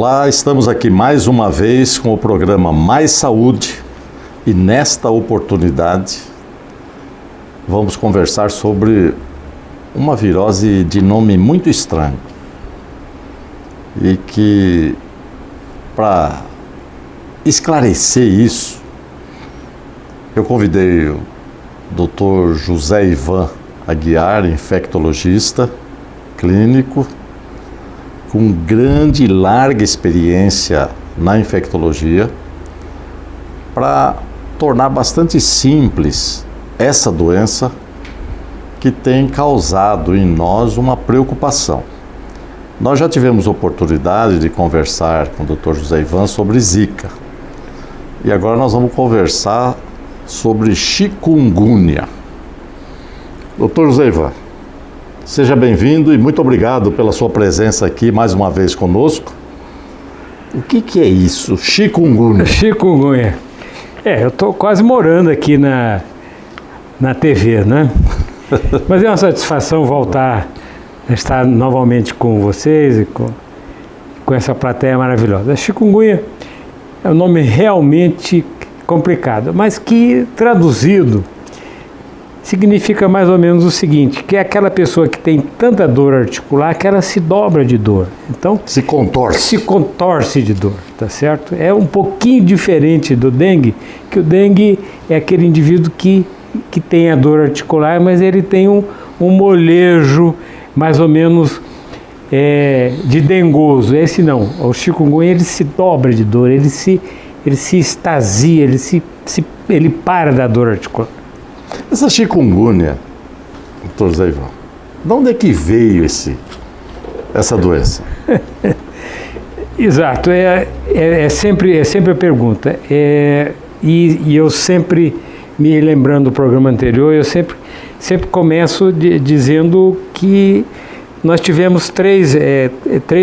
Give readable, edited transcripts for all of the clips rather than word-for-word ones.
Olá, estamos aqui mais uma vez com o programa Mais Saúde e nesta oportunidade vamos conversar sobre uma virose de nome muito estranho e que, para esclarecer isso, eu convidei o Dr. José Ivan Aguiar, infectologista clínico, com grande e larga experiência na infectologia, para tornar bastante simples essa doença que tem causado em nós uma preocupação. Nós já tivemos oportunidade de conversar com o Dr. José Ivan sobre Zika. E agora nós vamos conversar sobre chikungunya. Dr. José Ivan, seja bem-vindo e muito obrigado pela sua presença aqui mais uma vez conosco. O que é isso, chikungunya? Chikungunya. Eu estou quase morando aqui na TV, né? Mas é uma satisfação voltar a estar novamente com vocês e com essa plateia maravilhosa. Chikungunya é um nome realmente complicado, mas que traduzido significa mais ou menos o seguinte, que é aquela pessoa que tem tanta dor articular que ela se dobra de dor. Então, se contorce de dor, tá certo? É um pouquinho diferente do dengue, que o dengue é aquele indivíduo que tem a dor articular, mas ele tem um molejo mais ou menos de dengoso. Esse não, o chikungunya ele se dobra de dor, ele se extasia, ele para da dor articular. Essa chikungunya, Dr. José Ivan, de onde é que veio essa doença? Exato, é sempre a pergunta. E eu sempre, me lembrando do programa anterior, eu sempre começo dizendo que nós tivemos três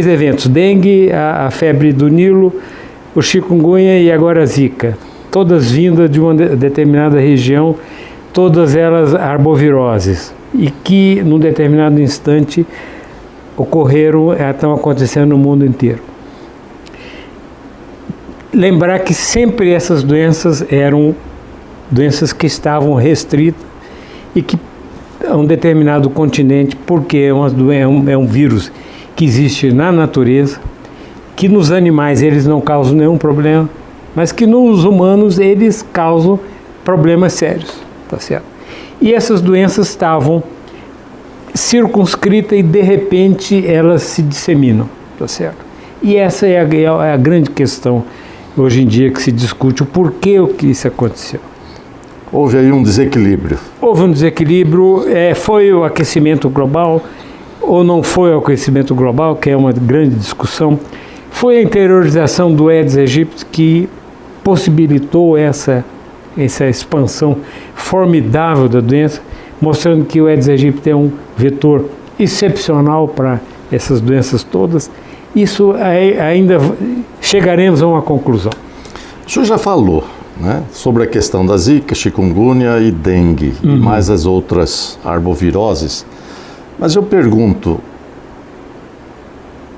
eventos: dengue, a febre do Nilo, o chikungunya e agora a Zika, todas vindas de uma determinada região, todas elas arboviroses, e que num determinado instante estão acontecendo no mundo inteiro. Lembrar que sempre essas doenças eram doenças que estavam restritas e que a um determinado continente, porque é um vírus que existe na natureza, que nos animais eles não causam nenhum problema, mas que nos humanos eles causam problemas sérios. Tá certo? E essas doenças estavam circunscritas e de repente elas se disseminam, tá certo? E essa é a grande questão hoje em dia que se discute, o porquê que isso aconteceu. Houve aí um desequilíbrio. Houve um desequilíbrio, foi o aquecimento global ou não foi o aquecimento global, que é uma grande discussão. Foi a interiorização do Aedes aegypti que possibilitou essa expansão formidável da doença, mostrando que o Aedes aegypti é um vetor excepcional para essas doenças todas. Isso ainda chegaremos a uma conclusão. O senhor já falou, né, sobre a questão da Zika, chikungunya e dengue, e mais as outras arboviroses, mas eu pergunto,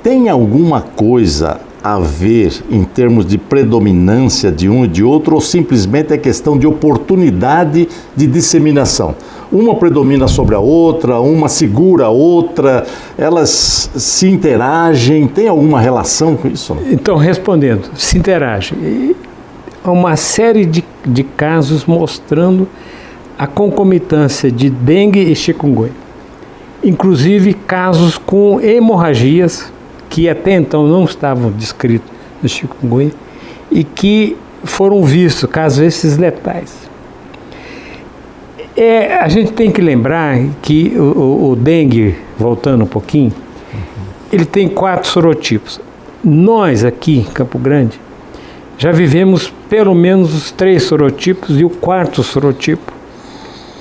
tem alguma coisa a ver em termos de predominância de um e de outro, ou simplesmente é questão de oportunidade de disseminação? Uma predomina sobre a outra, uma segura a outra, elas se interagem, tem alguma relação com isso? Então, respondendo, se interagem. Há uma série de casos mostrando a concomitância de dengue e chikungunya. Inclusive casos com hemorragias, que até então não estavam descritos no chikungunya e que foram vistos, casos esses letais. A gente tem que lembrar que o dengue, voltando um pouquinho, ele tem 4 sorotipos. Nós aqui em Campo Grande já vivemos pelo menos os 3 sorotipos e o 4º sorotipo,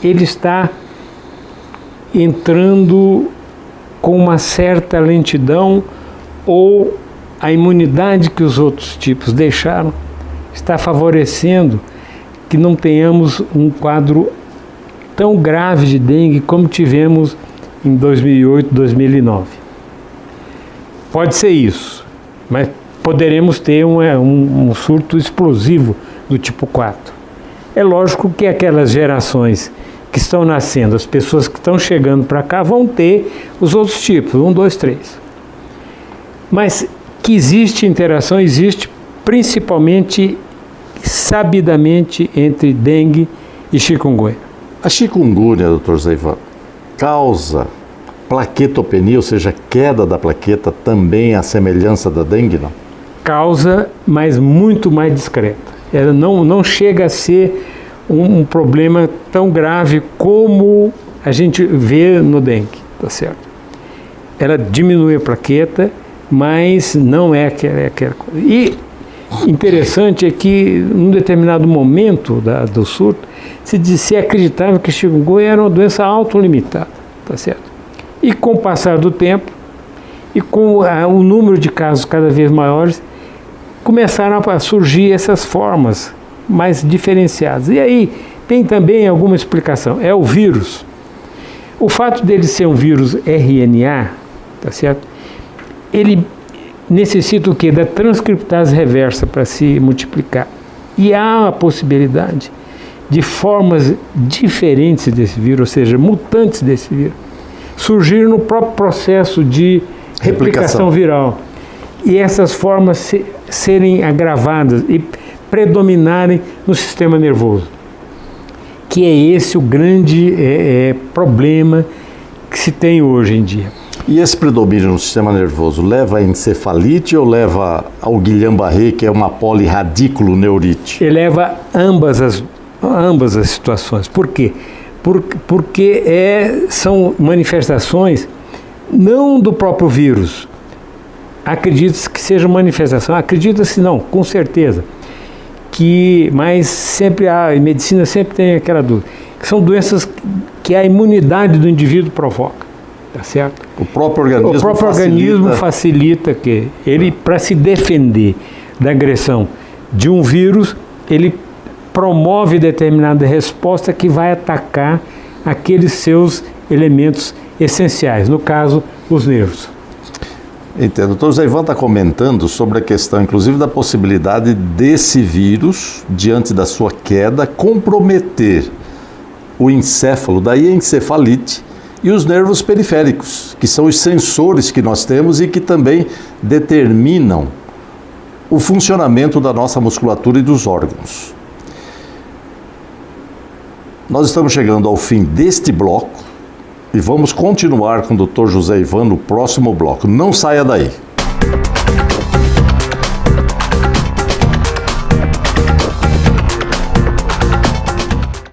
ele está entrando com uma certa lentidão, ou a imunidade que os outros tipos deixaram está favorecendo que não tenhamos um quadro tão grave de dengue como tivemos em 2008, 2009. Pode ser isso, mas poderemos ter um surto explosivo do tipo 4. É lógico que aquelas gerações que estão nascendo, as pessoas que estão chegando para cá, vão ter os outros tipos, 1, 2, 3. Mas que existe interação, existe principalmente, sabidamente, entre dengue e chikungunya. A chikungunya, Dr. Zeivan, causa plaquetopenia, ou seja, queda da plaqueta, também à semelhança da dengue, não? Causa, mas muito mais discreta. Ela não chega a ser um problema tão grave como a gente vê no dengue, tá certo? Ela diminui a plaqueta, mas não é aquela coisa. E interessante é que, num determinado momento do surto, se acreditava que chikungunya era uma doença autolimitada, tá certo? E com o passar do tempo, e com o número de casos cada vez maiores, começaram a surgir essas formas mais diferenciadas. E aí tem também alguma explicação. É o vírus. O fato dele ser um vírus RNA, tá certo? Ele necessita o quê? Da transcriptase reversa para se multiplicar. E há a possibilidade de formas diferentes desse vírus, ou seja, mutantes desse vírus, surgir no próprio processo de replicação viral. E essas formas serem agravadas e predominarem no sistema nervoso. Que é esse o grande problema que se tem hoje em dia. E esse predomínio no sistema nervoso leva a encefalite ou leva ao Guillain-Barré, que é uma polirradiculoneurite? Ele leva ambas as situações. Por quê? Porque são manifestações não do próprio vírus. Acredita-se que seja manifestação, acredita-se não, com certeza. Mas sempre em medicina sempre tem aquela dúvida. Que são doenças que a imunidade do indivíduo provoca. Tá certo? O próprio organismo facilita que ele, para se defender da agressão de um vírus, ele promove determinada resposta que vai atacar aqueles seus elementos essenciais, no caso, os nervos. Entendo. O Dr. Zeivan está comentando sobre a questão, inclusive, da possibilidade desse vírus, diante da sua queda, comprometer o encéfalo, daí a encefalite, e os nervos periféricos, que são os sensores que nós temos e que também determinam o funcionamento da nossa musculatura e dos órgãos. Nós estamos chegando ao fim deste bloco e vamos continuar com o Dr. José Ivan no próximo bloco. Não saia daí.